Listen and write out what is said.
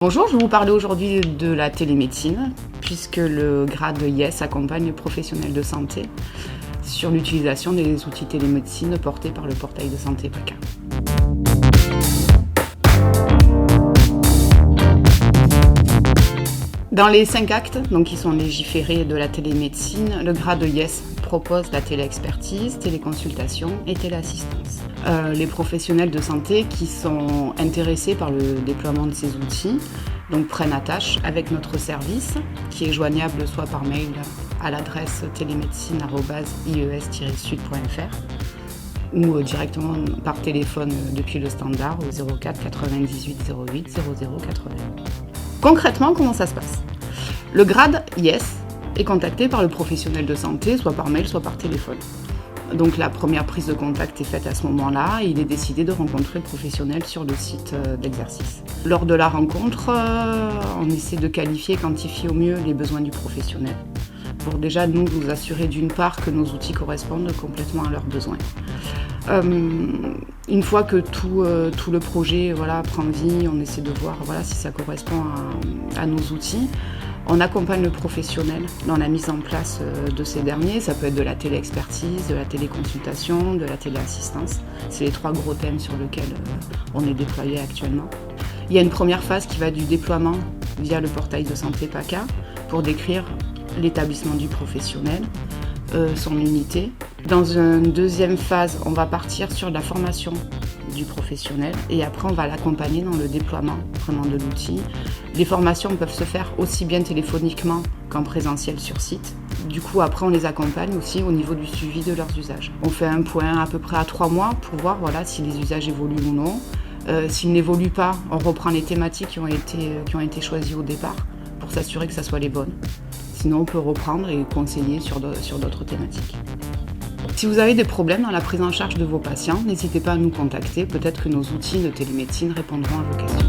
Bonjour, je vais vous parler aujourd'hui de la télémédecine, puisque le grade YES accompagne les professionnels de santé sur l'utilisation des outils télémédecine portés par le portail de santé PACA. Dans les 5 actes, qui sont légiférés de la télémédecine, le grade YES propose la téléexpertise, téléconsultation et téléassistance. Les professionnels de santé qui sont intéressés par le déploiement de ces outils prennent attache avec notre service qui est joignable soit par mail à l'adresse télémédecine@ies-sud.fr ou directement par téléphone depuis le standard au 04 98 08 00 80. Concrètement, comment ça se passe ? Le grade YES est contacté par le professionnel de santé, soit par mail, soit par téléphone. Donc la première prise de contact est faite à ce moment-là et il est décidé de rencontrer le professionnel sur le site d'exercice. Lors de la rencontre, on essaie de qualifier et quantifier au mieux les besoins du professionnel pour déjà nous assurer d'une part que nos outils correspondent complètement à leurs besoins. Une fois que tout le projet prend vie, on essaie de voir si ça correspond à nos outils. On accompagne le professionnel dans la mise en place de ces derniers. Ça peut être de la téléexpertise, de la téléconsultation, de la téléassistance. C'est les 3 gros thèmes sur lesquels on est déployé actuellement. Il y a une première phase qui va du déploiement via le portail de santé PACA pour décrire l'établissement du professionnel, son unité. Dans une deuxième phase, on va partir sur la formation du professionnel et après on va l'accompagner dans le déploiement vraiment de l'outil. Les formations peuvent se faire aussi bien téléphoniquement qu'en présentiel sur site. Du coup après on les accompagne aussi au niveau du suivi de leurs usages. On fait un point à peu près à 3 mois pour voir si les usages évoluent ou non. S'ils n'évoluent pas, on reprend les thématiques qui ont été choisies au départ pour s'assurer que ça soit les bonnes. Sinon on peut reprendre et conseiller sur d'autres thématiques. Si vous avez des problèmes dans la prise en charge de vos patients, n'hésitez pas à nous contacter, peut-être que nos outils de télémédecine répondront à vos questions.